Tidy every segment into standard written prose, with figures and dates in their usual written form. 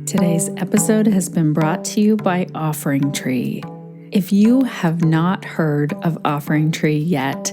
Today's episode has been brought to you by OfferingTree. If you have not heard of OfferingTree yet,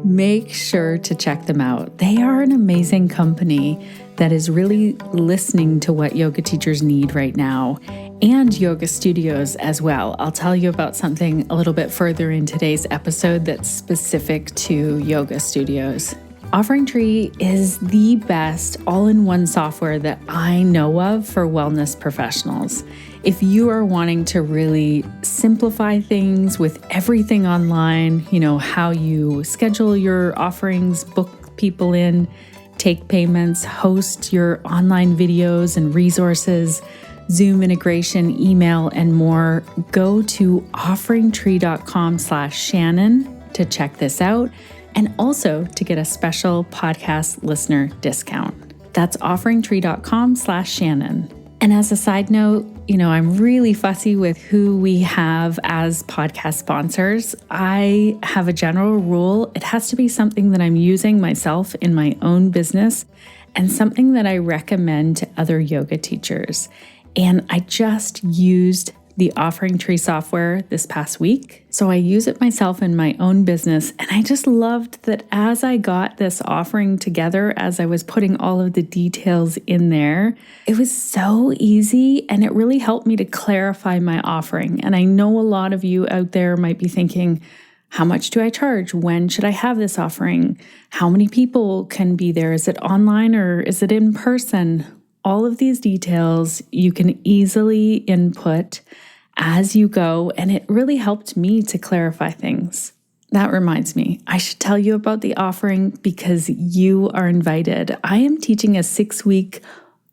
make sure to check them out. They are an amazing company that is really listening to what yoga teachers need right now, and yoga studios as well. I'll tell you about something a little bit further in today's episode that's specific to yoga studios. OfferingTree is the best all-in-one software that I know of for wellness professionals. If you are wanting to really simplify things with everything online, how you schedule your offerings, book people in, take payments, host your online videos and resources, Zoom integration, email, and more, go to offeringtree.com/Shannon to check this out. And also to get a special podcast listener discount. That's offeringtree.com/Shannon. And as a side note, I'm really fussy with who we have as podcast sponsors. I have a general rule. It has to be something that I'm using myself in my own business and something that I recommend to other yoga teachers. And I just used the OfferingTree software this past week. So I use it myself in my own business. And I just loved that as I got this offering together, as I was putting all of the details in there, it was so easy and it really helped me to clarify my offering. And I know a lot of you out there might be thinking, how much do I charge? When should I have this offering? How many people can be there? Is it online or is it in person? All of these details you can easily input as you go, and it really helped me to clarify things. That reminds me, I should tell you about the offering because you are invited. I am teaching a 6-week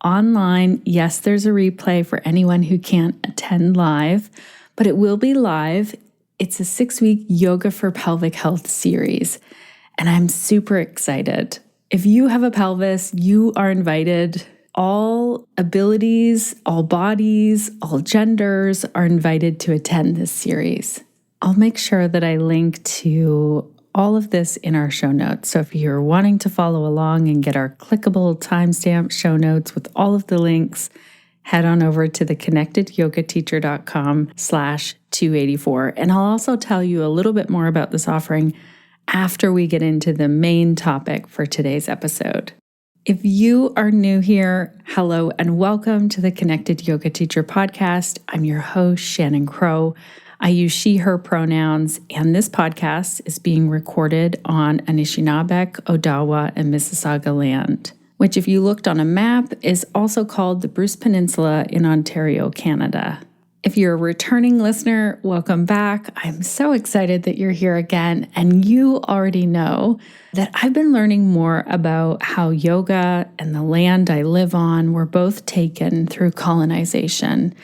online, yes, there's a replay for anyone who can't attend live, but it will be live. It's a 6-week Yoga for Pelvic Health series, and I'm super excited. If you have a pelvis, you are invited. All abilities, all bodies, all genders are invited to attend this series. I'll make sure that I link to all of this in our show notes. So if you're wanting to follow along and get our clickable timestamp show notes with all of the links, head on over to theconnectedyogateacher.com/284. And I'll also tell you a little bit more about this offering after we get into the main topic for today's episode. If you are new here, hello and welcome to the Connected Yoga Teacher podcast. I'm your host, Shannon Crow. I use she, her pronouns, and this podcast is being recorded on Anishinaabeg, Odawa, and Mississauga land, which if you looked on a map is also called the Bruce Peninsula in Ontario, Canada. If you're a returning listener, welcome back. I'm so excited that you're here again. And you already know that I've been learning more about how yoga and the land I live on were both taken through colonization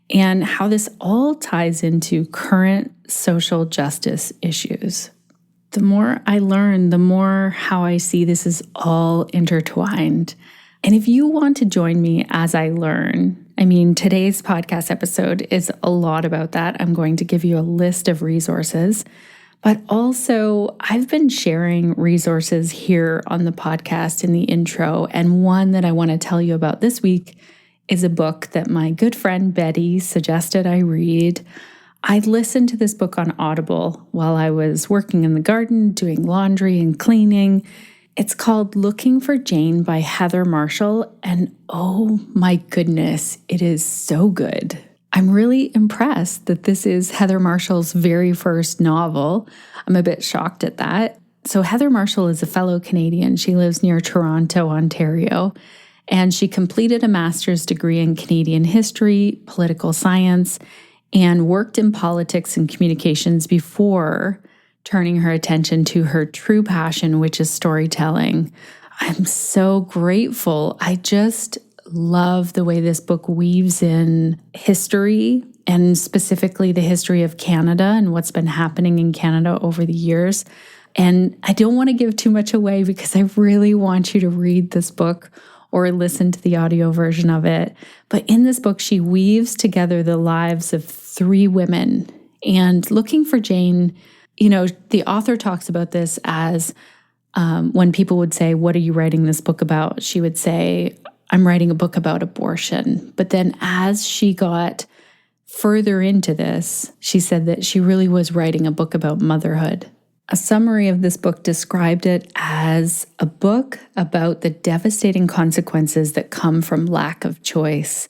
and how this all ties into current social justice issues. The more I learn, the more how I see this is all intertwined. And if you want to join me as I learn, today's podcast episode is a lot about that. I'm going to give you a list of resources, but also I've been sharing resources here on the podcast in the intro. And one that I want to tell you about this week is a book that my good friend Betty suggested I read. I listened to this book on Audible while I was working in the garden, doing laundry and cleaning. It's called Looking for Jane by Heather Marshall, and oh my goodness, it is so good. I'm really impressed that this is Heather Marshall's very first novel. I'm a bit shocked at that. So Heather Marshall is a fellow Canadian. She lives near Toronto, Ontario, and she completed a master's degree in Canadian history, political science, and worked in politics and communications before turning her attention to her true passion, which is storytelling. I'm so grateful. I just love the way this book weaves in history, and specifically the history of Canada and what's been happening in Canada over the years. And I don't want to give too much away because I really want you to read this book or listen to the audio version of it. But in this book, she weaves together the lives of 3 women. And Looking for Jane, the author talks about this as when people would say, what are you writing this book about? She would say, I'm writing a book about abortion. But then as she got further into this, she said that she really was writing a book about motherhood. A summary of this book described it as a book about the devastating consequences that come from lack of choice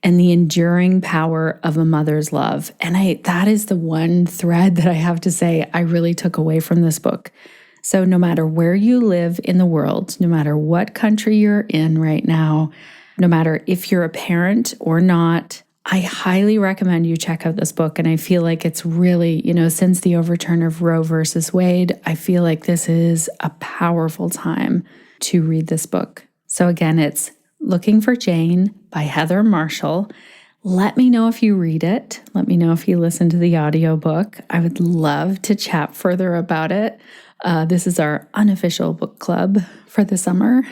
and the enduring power of a mother's love. And that is the one thread that I have to say I really took away from this book. So no matter where you live in the world, no matter what country you're in right now, no matter if you're a parent or not, I highly recommend you check out this book. And I feel like it's really, since the overturn of Roe versus Wade, I feel like this is a powerful time to read this book. So again, it's Looking for Jane by Heather Marshall. Let me know if you read it. Let me know if you listen to the audiobook. I would love to chat further about it. This is our unofficial book club for the summer.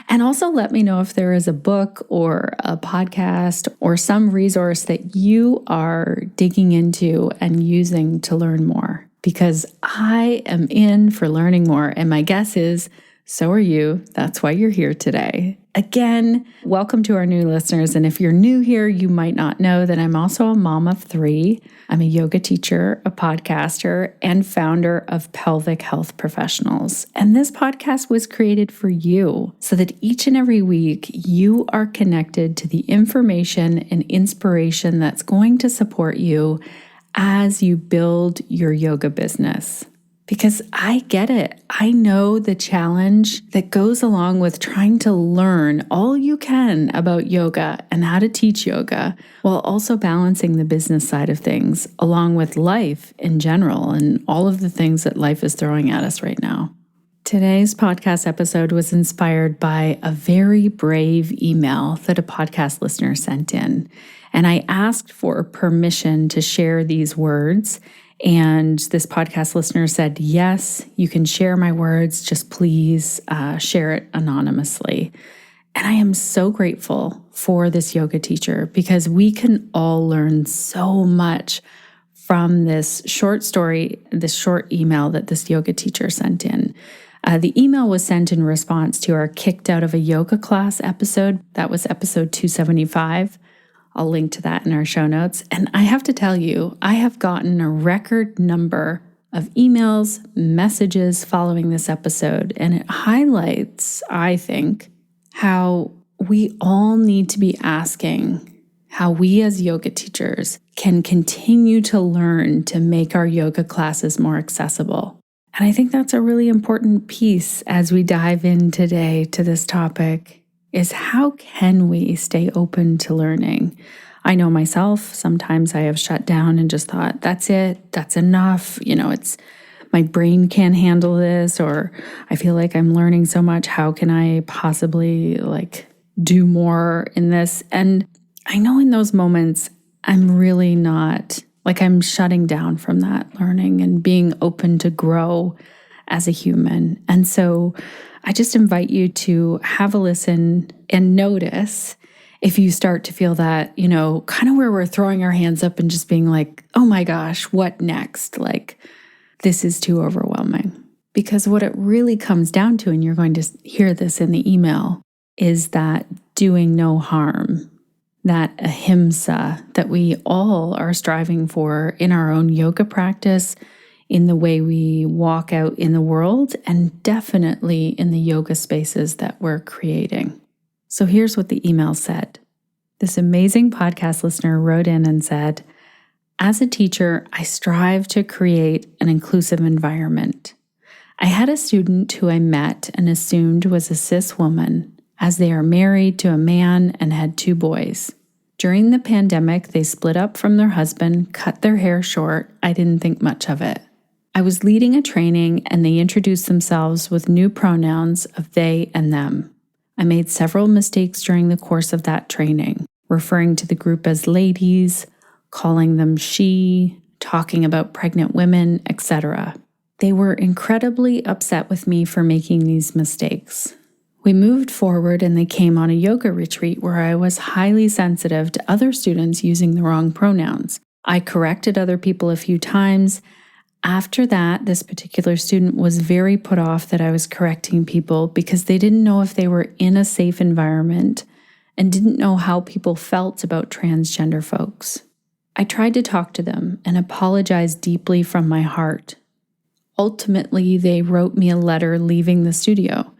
And also let me know if there is a book or a podcast or some resource that you are digging into and using to learn more, because I am in for learning more. And my guess is, so are you. That's why you're here today. Again, welcome to our new listeners. And if you're new here, you might not know that I'm also a mom of 3. I'm a yoga teacher, a podcaster, and founder of Pelvic Health Professionals. And this podcast was created for you so that each and every week you are connected to the information and inspiration that's going to support you as you build your yoga business. Because I get it. I know the challenge that goes along with trying to learn all you can about yoga and how to teach yoga while also balancing the business side of things along with life in general and all of the things that life is throwing at us right now. Today's podcast episode was inspired by a very brave email that a podcast listener sent in. And I asked for permission to share these words. And this podcast listener said, yes, you can share my words. Just please share it anonymously. And I am so grateful for this yoga teacher because we can all learn so much from this short story, this short email that this yoga teacher sent in. The email was sent in response to our Kicked Out of a Yoga Class episode. That was episode 275. I'll link to that in our show notes. And I have to tell you, I have gotten a record number of emails, messages following this episode. And it highlights, I think, how we all need to be asking how we as yoga teachers can continue to learn to make our yoga classes more accessible. And I think that's a really important piece as we dive in today to this topic. Is how can we stay open to learning? I know myself, sometimes I have shut down and just thought, that's it, that's enough. It's my brain can't handle this, or I feel like I'm learning so much. How can I possibly do more in this? And I know in those moments, I'm really not, I'm shutting down from that learning and being open to grow as a human. And so I just invite you to have a listen and notice if you start to feel that, kind of where we're throwing our hands up and just being like, oh my gosh, what next? This is too overwhelming. Because what it really comes down to, and you're going to hear this in the email, is that doing no harm, that ahimsa that we all are striving for in our own yoga practice, in the way we walk out in the world, and definitely in the yoga spaces that we're creating. So here's what the email said. This amazing podcast listener wrote in and said, as a teacher, I strive to create an inclusive environment. I had a student who I met and assumed was a cis woman, as they are married to a man and had 2 boys. During the pandemic, they split up from their husband, cut their hair short. I didn't think much of it. I was leading a training and they introduced themselves with new pronouns of they and them. I made several mistakes during the course of that training, referring to the group as ladies, calling them she, talking about pregnant women, etc. They were incredibly upset with me for making these mistakes. We moved forward and they came on a yoga retreat where I was highly sensitive to other students using the wrong pronouns. I corrected other people a few times, After that, this particular student was very put off that I was correcting people because they didn't know if they were in a safe environment and didn't know how people felt about transgender folks. I tried to talk to them and apologize deeply from my heart. Ultimately, they wrote me a letter leaving the studio.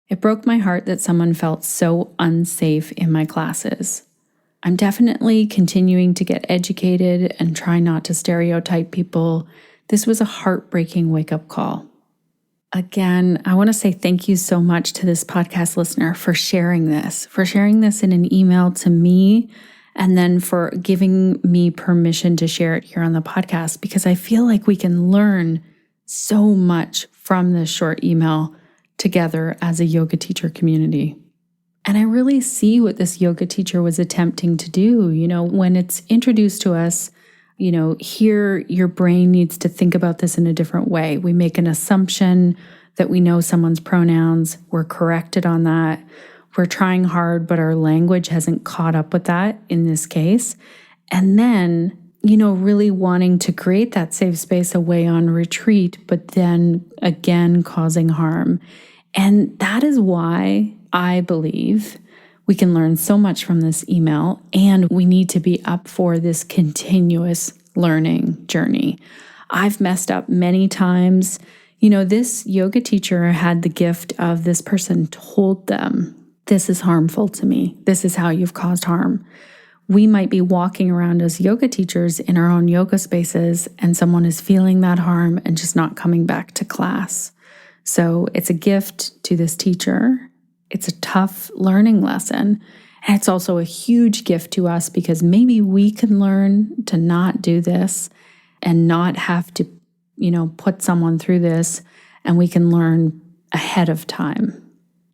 It broke my heart that someone felt so unsafe in my classes. I'm definitely continuing to get educated and try not to stereotype people. This was a heartbreaking wake-up call. Again, I want to say thank you so much to this podcast listener for sharing this in an email to me, and then for giving me permission to share it here on the podcast, because I feel like we can learn so much from this short email together as a yoga teacher community. And I really see what this yoga teacher was attempting to do. When it's introduced to us, here your brain needs to think about this in a different way. We make an assumption that we know someone's pronouns. We're corrected on that. We're trying hard, but our language hasn't caught up with that in this case. And then, really wanting to create that safe space away on retreat, but then again causing harm. And that is why I believe we can learn so much from this email, and we need to be up for this continuous learning journey. I've messed up many times. This yoga teacher had the gift of this person told them, this is harmful to me. This is how you've caused harm. We might be walking around as yoga teachers in our own yoga spaces, and someone is feeling that harm and just not coming back to class. So it's a gift to this teacher. It's a tough learning lesson. And it's also a huge gift to us because maybe we can learn to not do this and not have to, put someone through this, and we can learn ahead of time.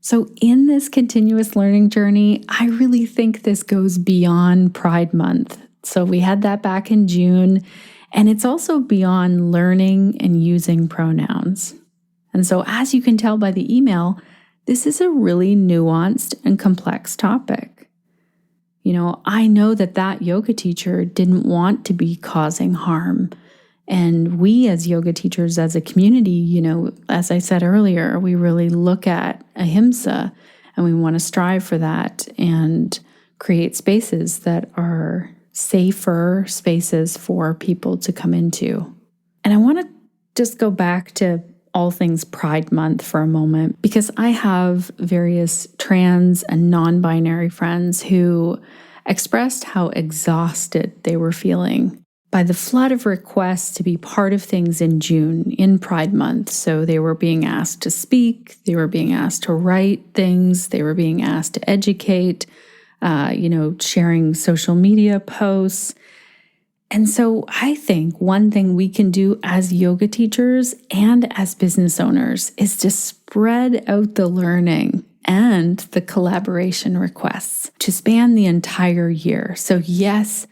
So in this continuous learning journey, I really think this goes beyond Pride Month. So we had that back in June, and it's also beyond learning and using pronouns. And so as you can tell by the email, this is a really nuanced and complex topic. I know that yoga teacher didn't want to be causing harm. And we as yoga teachers, as a community, as I said earlier, we really look at ahimsa and we want to strive for that and create spaces that are safer spaces for people to come into. And I want to just go back to all things Pride Month for a moment, because I have various trans and non-binary friends who expressed how exhausted they were feeling by the flood of requests to be part of things in June, in Pride Month. So they were being asked to speak, they were being asked to write things, they were being asked to educate, sharing social media posts. And so I think one thing we can do as yoga teachers and as business owners is to spread out the learning and the collaboration requests to span the entire year. So yes,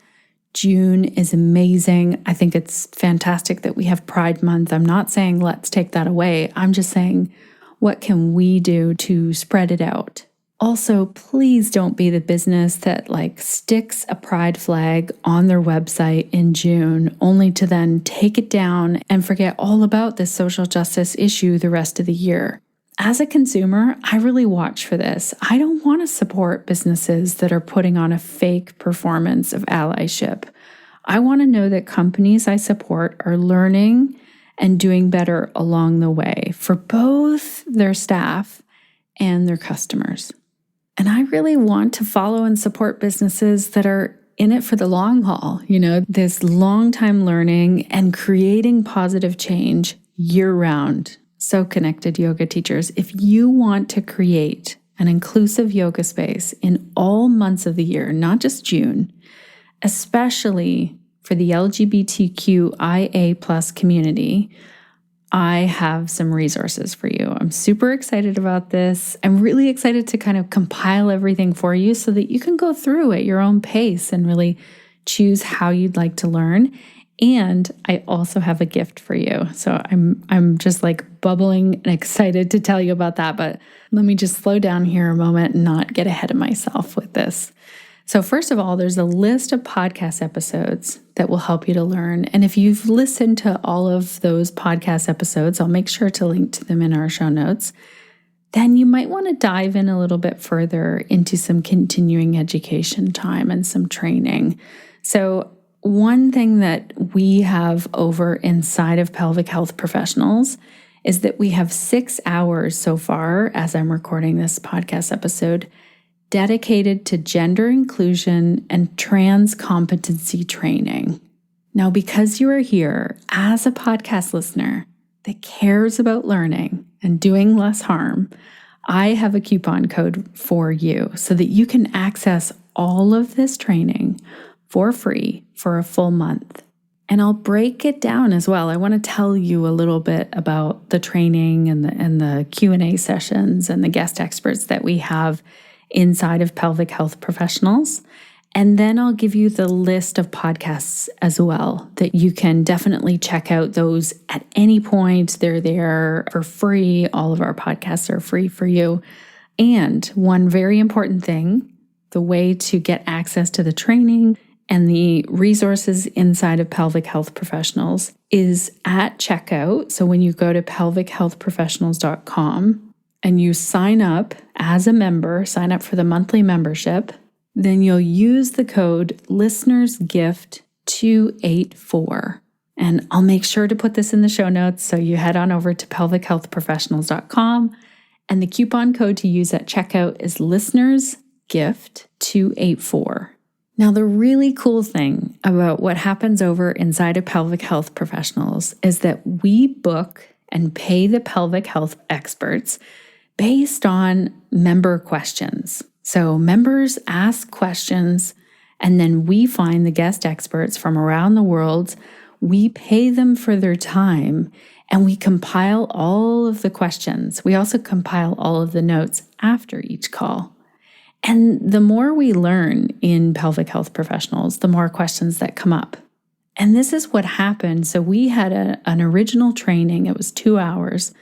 June is amazing. I think it's fantastic that we have Pride Month. I'm not saying let's take that away. I'm just saying, what can we do to spread it out? Also, please don't be the business that sticks a pride flag on their website in June only to then take it down and forget all about this social justice issue the rest of the year. As a consumer, I really watch for this. I don't want to support businesses that are putting on a fake performance of allyship. I want to know that companies I support are learning and doing better along the way for both their staff and their customers. And I really want to follow and support businesses that are in it for the long haul, this long time learning and creating positive change year round. So connected yoga teachers, if you want to create an inclusive yoga space in all months of the year, not just June, especially for the LGBTQIA+ community, I have some resources for you. I'm super excited about this. I'm really excited to kind of compile everything for you so that you can go through at your own pace and really choose how you'd like to learn. And I also have a gift for you. So I'm just bubbling and excited to tell you about that. But let me just slow down here a moment and not get ahead of myself with this. So first of all, there's a list of podcast episodes that will help you to learn. And if you've listened to all of those podcast episodes, I'll make sure to link to them in our show notes. Then you might want to dive in a little bit further into some continuing education time and some training. So one thing that we have over inside of Pelvic Health Professionals is that we have 6 hours so far, as I'm recording this podcast episode, dedicated to gender inclusion and trans competency training. Now, because you are here as a podcast listener that cares about learning and doing less harm, I have a coupon code for you so that you can access all of this training for free for a full month. And I'll break it down as well. I want to tell you a little bit about the training and the Q&A sessions and the guest experts that we have inside of Pelvic Health Professionals. And then I'll give you the list of podcasts as well that you can definitely check out those at any point. They're there for free. All of our podcasts are free for you. And one very important thing, the way to get access to the training and the resources inside of Pelvic Health Professionals is at checkout. So when you go to pelvichealthprofessionals.com and you sign up as a member, sign up for the monthly membership, then you'll use the code ListenersGift284. And I'll make sure to put this in the show notes. So you head on over to pelvichealthprofessionals.com and the coupon code to use at checkout is ListenersGift284. Now, the really cool thing about what happens over inside of Pelvic Health Professionals is that we book and pay the pelvic health experts based on member questions. So members ask questions, and then we find the guest experts from around the world. We pay them for their time, and we compile all of the questions. We also compile all of the notes after each call. And the more we learn in Pelvic Health Professionals, the more questions that come up. And this is what happened. So we had an original training. It was 2 hours.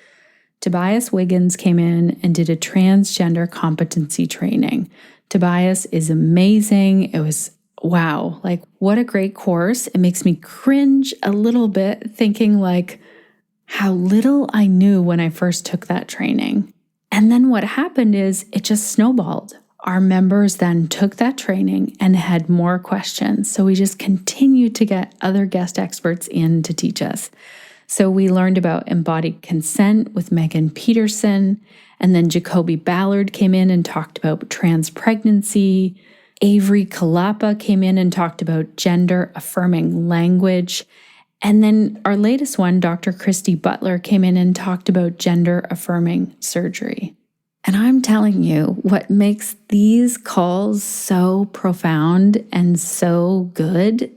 Tobias Wiggins came in and did a transgender competency training. Tobias is amazing. It was, wow, like what a great course. It makes me cringe a little bit thinking like how little I knew when I first took that training. And then what happened is it just snowballed. Our members then took that training and had more questions. So we just continued to get other guest experts in to teach us. So we learned about embodied consent with Megan Peterson, and then Jacoby Ballard came in and talked about trans pregnancy. Avery Kalapa came in and talked about gender affirming language. And then our latest one, Dr. Christy Butler, came in and talked about gender affirming surgery. And I'm telling you, what makes these calls so profound and so good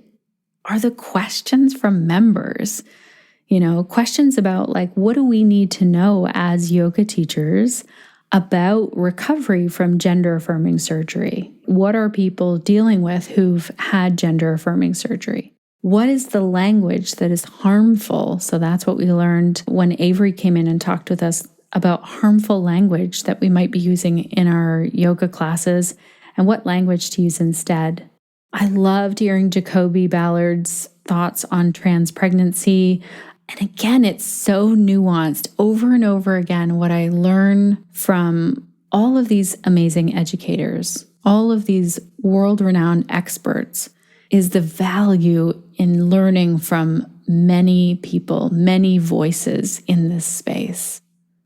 are the questions from members. You know, questions about like, what do we need to know as yoga teachers about recovery from gender affirming surgery? What are people dealing with who've had gender affirming surgery? What is the language that is harmful? So that's what we learned when Avery came in and talked with us about harmful language that we might be using in our yoga classes and what language to use instead. I loved hearing Jacoby Ballard's thoughts on trans pregnancy. And again, it's so nuanced over and over again. What I learn from all of these amazing educators, all of these world-renowned experts, is the value in learning from many people, many voices in this space.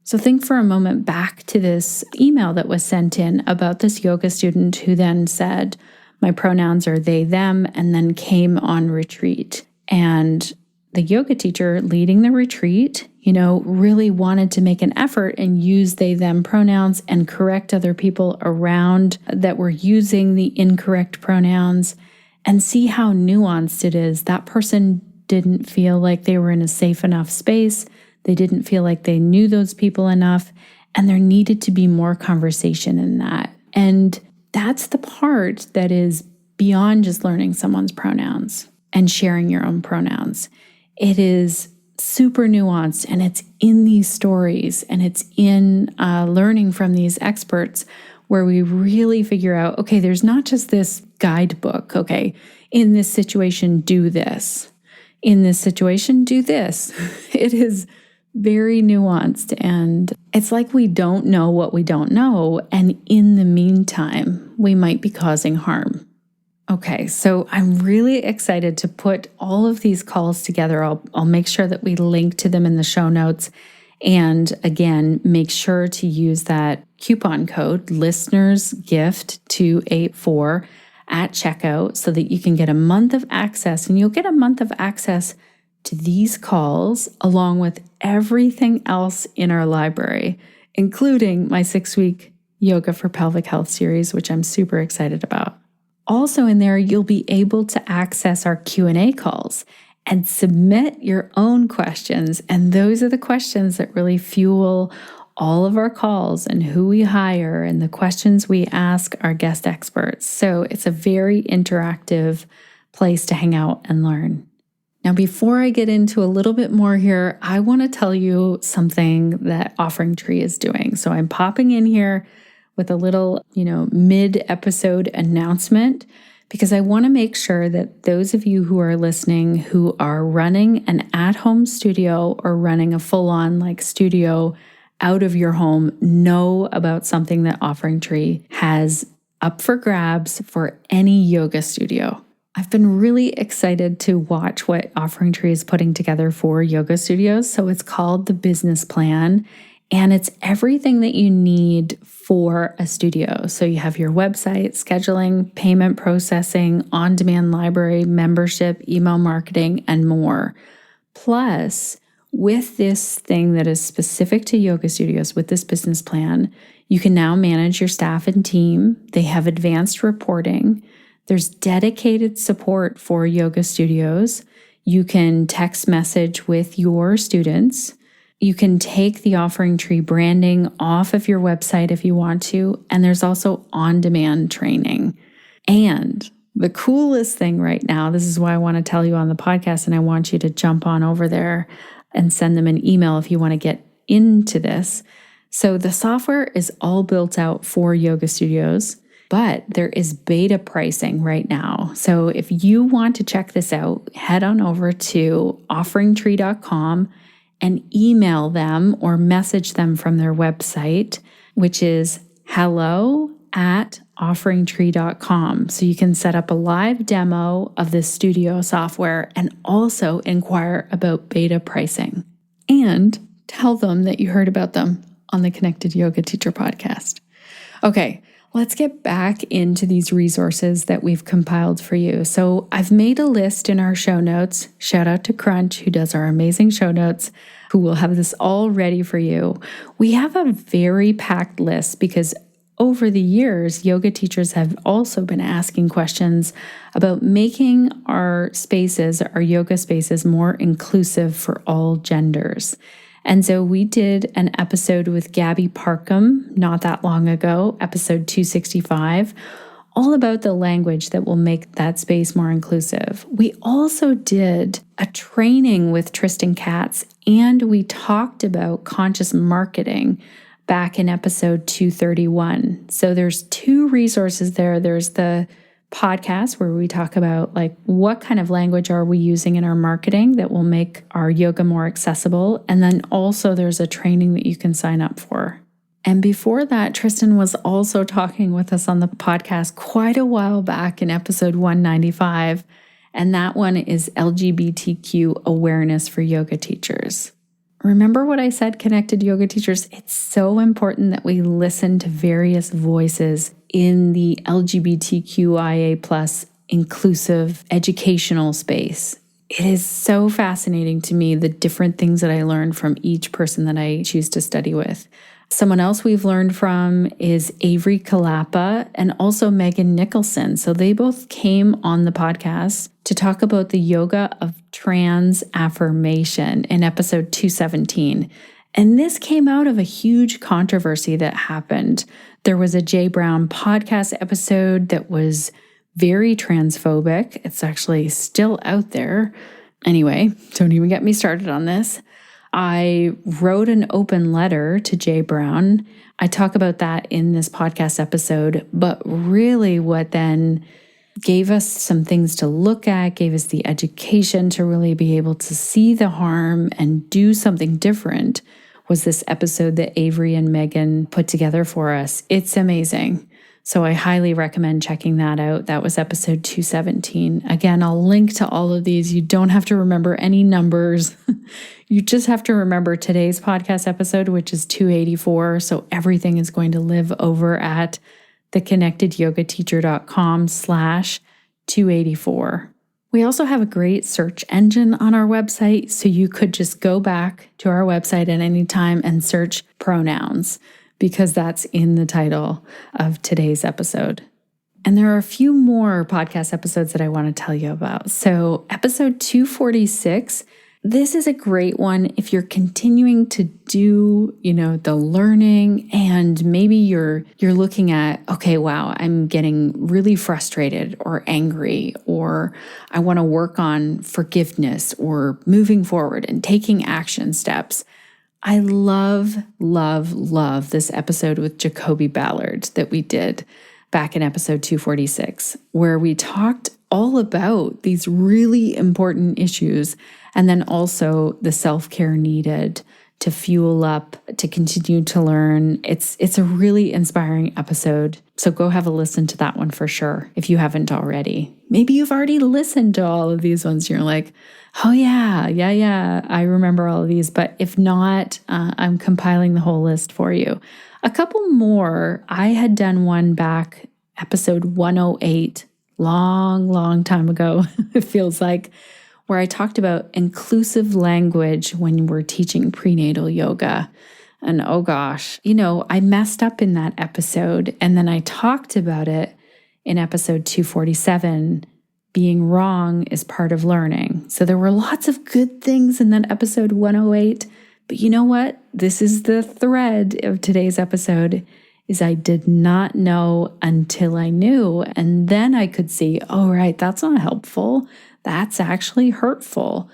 So think for a moment back to this email that was sent in about this yoga student who then said, my pronouns are they, them, and then came on retreat. And the yoga teacher leading the retreat, really wanted to make an effort and use they, them pronouns and correct other people around that were using the incorrect pronouns and see how nuanced it is. That person didn't feel like they were in a safe enough space. They didn't feel like they knew those people enough, and there needed to be more conversation in that. And that's the part that is beyond just learning someone's pronouns and sharing your own pronouns. It is super nuanced, and it's in these stories, and it's in learning from these experts where we really figure out, okay, there's not just this guidebook. Okay, in this situation, do this. In this situation, do this. It is very nuanced, and it's like we don't know what we don't know, and in the meantime, we might be causing harm. Okay, so I'm really excited to put all of these calls together. I'll make sure that we link to them in the show notes, and again, make sure to use that coupon code ListenersGift284 at checkout so that you can get a month of access, and you'll get a month of access to these calls along with everything else in our library, including my 6-week Yoga for Pelvic Health series, which I'm super excited about. Also in there, you'll be able to access our Q&A calls and submit your own questions. And those are the questions that really fuel all of our calls and who we hire and the questions we ask our guest experts. So it's a very interactive place to hang out and learn. Now, before I get into a little bit more here, I want to tell you something that OfferingTree is doing. So I'm popping in here with a little, mid-episode announcement because I want to make sure that those of you who are listening who are running an at-home studio or running a full-on studio out of your home know about something that OfferingTree has up for grabs for any yoga studio. I've been really excited to watch what OfferingTree is putting together for yoga studios. So it's called the Business Plan, and it's everything that you need for a studio. So you have your website, scheduling, payment processing, on-demand library, membership, email marketing, and more. Plus, with this thing that is specific to yoga studios, with this business plan, you can now manage your staff and team. They have advanced reporting. There's dedicated support for yoga studios. You can text message with your students. You can take the OfferingTree branding off of your website if you want to. And there's also on-demand training. And the coolest thing right now, this is why I want to tell you on the podcast, and I want you to jump on over there and send them an email if you want to get into this. So the software is all built out for yoga studios, but there is beta pricing right now. So if you want to check this out, head on over to OfferingTree.com and email them or message them from their website, which is hello@OfferingTree.com. So you can set up a live demo of this studio software and also inquire about beta pricing. And tell them that you heard about them on the Connected Yoga Teacher podcast. Okay, let's get back into these resources that we've compiled for you. So I've made a list in our show notes. Shout out to Crunch, who does our amazing show notes, who will have this all ready for you. We have a very packed list because over the years, yoga teachers have also been asking questions about making our spaces, our yoga spaces, more inclusive for all genders. And so we did an episode with Gabby Parkham not that long ago, episode 265, all about the language that will make that space more inclusive. We also did a training with Tristan Katz, and we talked about conscious marketing back in episode 231. So there's 2 resources there. There's the podcast where we talk about what kind of language are we using in our marketing that will make our yoga more accessible. And then also there's a training that you can sign up for. And before that, Tristan was also talking with us on the podcast quite a while back in episode 195. And that one is LGBTQ awareness for yoga teachers. Remember what I said, Connected Yoga Teachers? It's so important that we listen to various voices in the LGBTQIA+ inclusive educational space. It is so fascinating to me, the different things that I learned from each person that I choose to study with. Someone else we've learned from is Avery Kalapa and also Megan Nicholson. So they both came on the podcast to talk about the yoga of trans affirmation in episode 217. And this came out of a huge controversy that happened. There was a Jay Brown podcast episode that was very transphobic. It's actually still out there. Anyway, don't even get me started on this. I wrote an open letter to Jay Brown. I talk about that in this podcast episode, but really what then gave us some things to look at, gave us the education to really be able to see the harm and do something different was this episode that Avery and Megan put together for us. It's amazing. So I highly recommend checking that out. That was episode 217. Again, I'll link to all of these. You don't have to remember any numbers. You just have to remember today's podcast episode, which is 284. So everything is going to live over at theconnectedyogateacher.com/284. We also have a great search engine on our website, so you could just go back to our website at any time and search pronouns, because that's in the title of today's episode. And there are a few more podcast episodes that I want to tell you about. So episode 246, this is a great one if you're continuing to do, the learning, and maybe you're looking at, okay, wow, I'm getting really frustrated or angry, or I want to work on forgiveness or moving forward and taking action steps. I love, love, love this episode with Jacoby Ballard that we did back in episode 246, where we talked all about these really important issues and then also the self-care needed to fuel up, to continue to learn. It's a really inspiring episode. So go have a listen to that one for sure if you haven't already. Maybe you've already listened to all of these ones. You're like, oh yeah, I remember all of these. But if not, I'm compiling the whole list for you. A couple more. I had done one back, episode 108, long time ago, it feels like, where I talked about inclusive language when we're teaching prenatal yoga. And oh gosh, I messed up in that episode. And then I talked about it in episode 247. Being wrong is part of learning. So there were lots of good things in that episode 108. But you know what? This is the thread of today's episode, is I did not know until I knew. And then I could see, oh, right, that's not helpful. That's actually hurtful.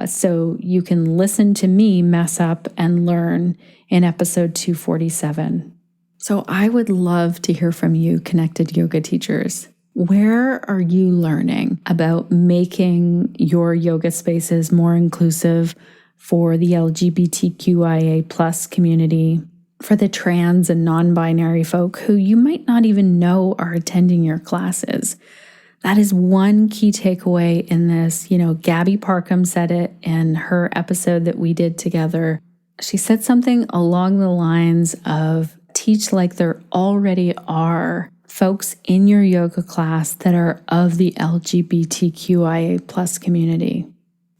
So you can listen to me mess up and learn in episode 247. So I would love to hear from you, connected yoga teachers. Where are you learning about making your yoga spaces more inclusive for the LGBTQIA plus community, for the trans and non-binary folk who you might not even know are attending your classes? That is one key takeaway in this. Gabby Parkham said it in her episode that we did together. She said something along the lines of, teach like there already are folks in your yoga class that are of the LGBTQIA plus community.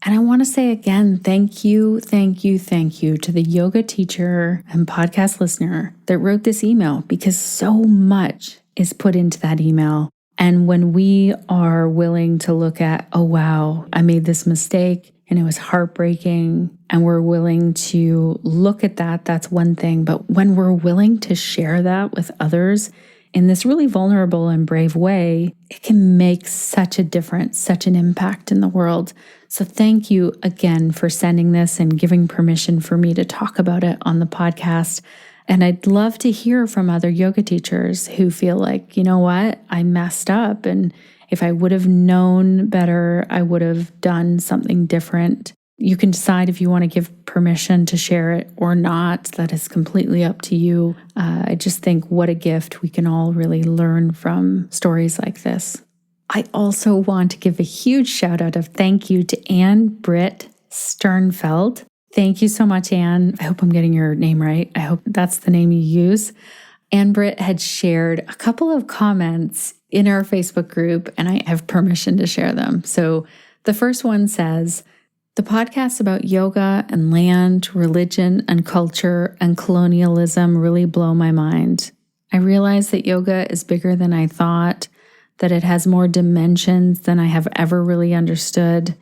And I want to say again, thank you to the yoga teacher and podcast listener that wrote this email, because so much is put into that email. And when we are willing to look at, oh, wow, I made this mistake and it was heartbreaking, and we're willing to look at that, that's one thing. But when we're willing to share that with others in this really vulnerable and brave way, it can make such a difference, such an impact in the world. So thank you again for sending this and giving permission for me to talk about it on the podcast. And I'd love to hear from other yoga teachers who feel like, you know what, I messed up. And if I would have known better, I would have done something different. You can decide if you want to give permission to share it or not. That is completely up to you. I just think what a gift we can all really learn from stories like this. I also want to give a huge shout out of thank you to Anne Britt Sternfeld. Thank you so much, Anne. I hope I'm getting your name right. I hope that's the name you use. Anne Britt had shared a couple of comments in our Facebook group, and I have permission to share them. So the first one says, the podcasts about yoga and land, religion and culture and colonialism really blow my mind. I realize that yoga is bigger than I thought, that it has more dimensions than I have ever really understood.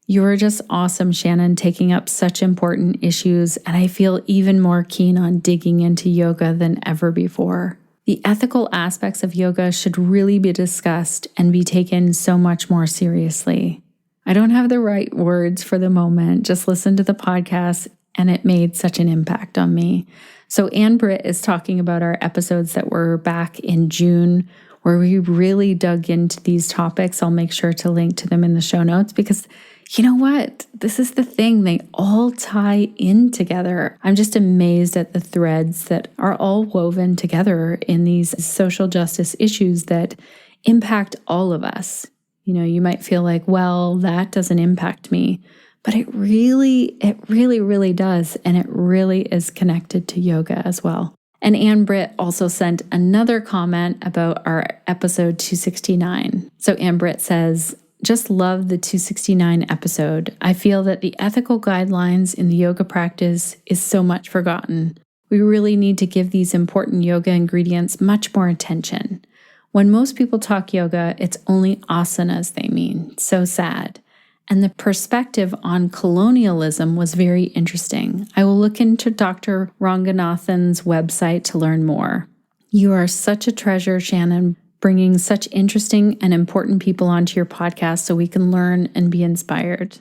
You are just awesome, Shannon, taking up such important issues, and I feel even more keen on digging into yoga than ever before. The ethical aspects of yoga should really be discussed and be taken so much more seriously. I don't have the right words for the moment. Just listen to the podcast. and it made such an impact on me. So Ann Britt is talking about our episodes that were back in June, where we really dug into these topics. I'll make sure to link to them in the show notes because you know what? This is the thing. They all tie in together. I'm just amazed at the threads that are all woven together in these social justice issues that impact all of us. You know, you might feel like, well, that doesn't impact me, but it really does. And it really is connected to yoga as well. And Ann Britt also sent another comment about our episode 269. So Ann Britt says, just love the 269 episode. I feel that the ethical guidelines in the yoga practice is so much forgotten. We really need to give these important yoga ingredients much more attention. When most people talk yoga, it's only asanas they mean. So sad. And the perspective on colonialism was very interesting. I will look into Dr. Ranganathan's website to learn more. You are such a treasure, Shannon, bringing such interesting and important people onto your podcast so we can learn and be inspired.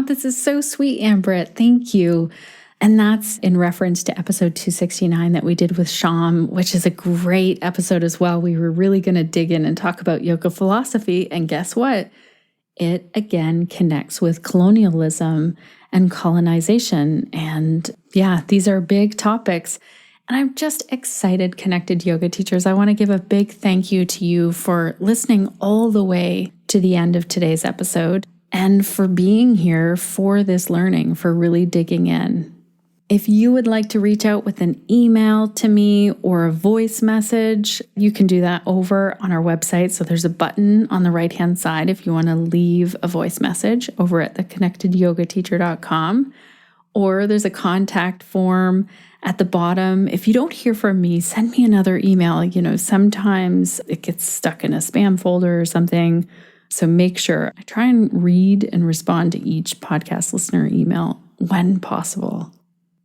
This is so sweet, Ann Britt. Thank you. And that's in reference to episode 269 that we did with Sham, which is a great episode as well. We were really going to dig in and talk about yoga philosophy. And guess what? It again connects with colonialism and colonization. And yeah, these are big topics. And I'm just excited, connected yoga teachers. I want to give a big thank you to you for listening all the way to the end of today's episode and for being here for this learning, for really digging in. If you would like to reach out with an email to me or a voice message, you can do that over on our website. So there's a button on the right-hand side if you want to leave a voice message over at theconnectedyogateacher.com. Or there's a contact form at the bottom. If you don't hear from me, send me another email. You know, sometimes it gets stuck in a spam folder or something. So make sure I try and read and respond to each podcast listener email when possible.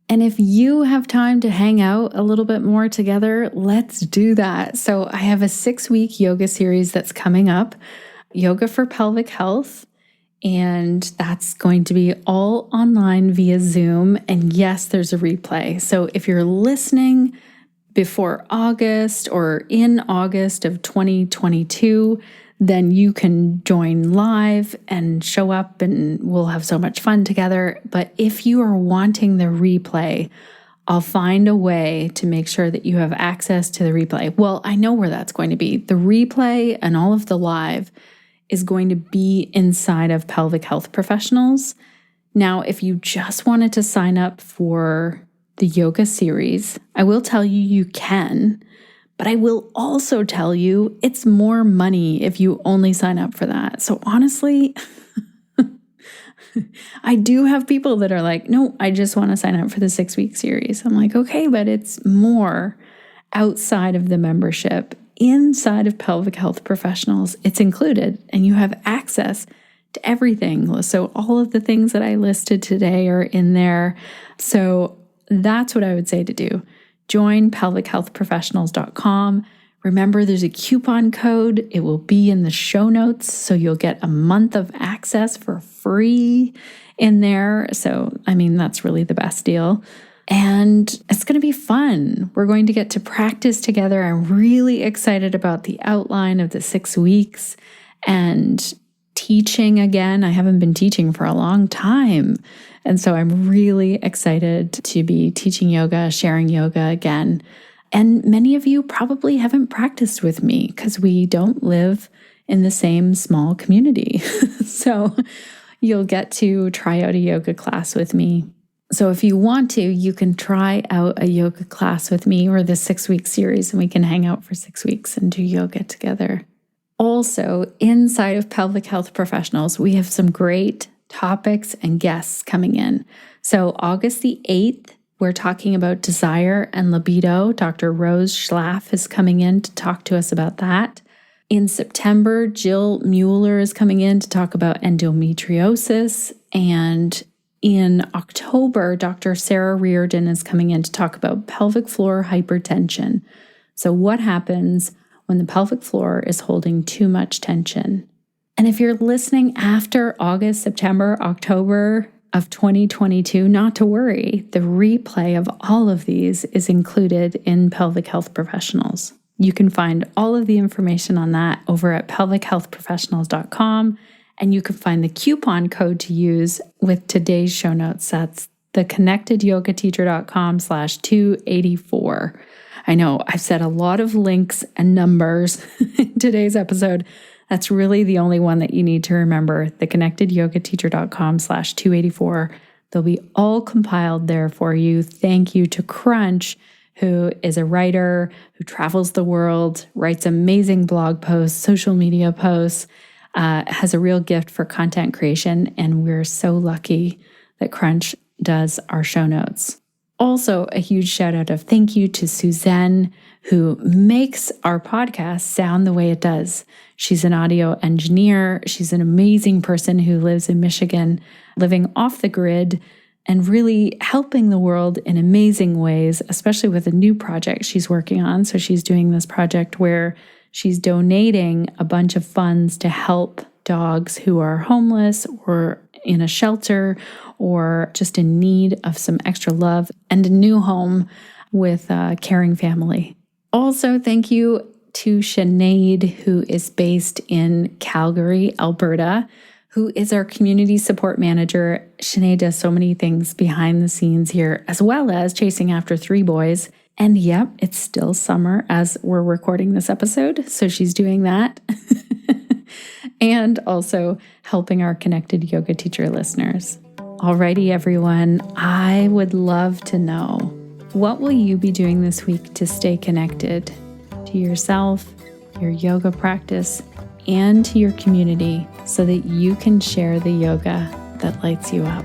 And if you have time to hang out a little bit more together, let's do that. So I have a 6-week yoga series that's coming up, Yoga for Pelvic Health. And that's going to be all online via Zoom. And yes, there's a replay. So if you're listening before August or in August of 2022, then you can join live and show up and we'll have so much fun together. But if you are wanting the replay, I'll find a way to make sure that you have access to the replay. Well, I know where that's going to be. The replay and all of the live is going to be inside of Pelvic Health Professionals. Now, if you just wanted to sign up for the yoga series, I will tell you you can. But I will also tell you it's more money if you only sign up for that. So honestly, I do have people that are like, no, I just want to sign up for the 6-week series. I'm like, okay, but it's more outside of the membership. Inside of Pelvic Health Professionals, it's included and you have access to everything. So all of the things that I listed today are in there. So that's what I would say to do. Join pelvichealthprofessionals.com. Remember, there's a coupon code. It will be in the show notes. So you'll get a month of access for free in there. So, I mean, that's really the best deal. And it's going to be fun. We're going to get to practice together. I'm really excited about the outline of the 6 weeks and teaching again. I haven't been teaching for a long time. And so I'm really excited to be teaching yoga, sharing yoga again. And many of you probably haven't practiced with me because we don't live in the same small community. So you'll get to try out a yoga class with me. So if you want to, you can try out a yoga class with me or the 6-week series and we can hang out for 6 weeks and do yoga together. Also, inside of Pelvic Health Professionals, we have some great topics and guests coming in. So August the 8th, we're talking about desire and libido. Dr. Rose Schlaff is coming in to talk to us about that. In September, Jill Mueller is coming in to talk about endometriosis. And in October, Dr. Sarah Reardon is coming in to talk about pelvic floor hypertension. So what happens when the pelvic floor is holding too much tension? And if you're listening after August, September, October, of 2022, not to worry. The replay of all of these is included in Pelvic Health Professionals. You can find all of the information on that over at pelvichealthprofessionals.com, and you can find the coupon code to use with today's show notes. That's theconnectedyogateacher.com/284. I know I've said a lot of links and numbers in today's episode. That's really the only one that you need to remember, theconnectedyogateacher.com/284. They'll be all compiled there for you. Thank you to Crunch, who is a writer who travels the world, writes amazing blog posts, social media posts, has a real gift for content creation, and we're so lucky that Crunch does our show notes. Also, a huge shout out of thank you to Suzanne, who makes our podcast sound the way it does. She's an audio engineer. She's an amazing person who lives in Michigan, living off the grid and really helping the world in amazing ways, especially with a new project she's working on. So she's doing this project where she's donating a bunch of funds to help dogs who are homeless or in a shelter or just in need of some extra love and a new home with a caring family. Also, thank you to Sinead, who is based in Calgary, Alberta, who is our community support manager. Sinead does so many things behind the scenes here, as well as chasing after 3 boys. And yep, it's still summer as we're recording this episode, so she's doing that. And also helping our Connected Yoga Teacher listeners. Alrighty, everyone, I would love to know, what will you be doing this week to stay connected to yourself, your yoga practice, and to your community so that you can share the yoga that lights you up?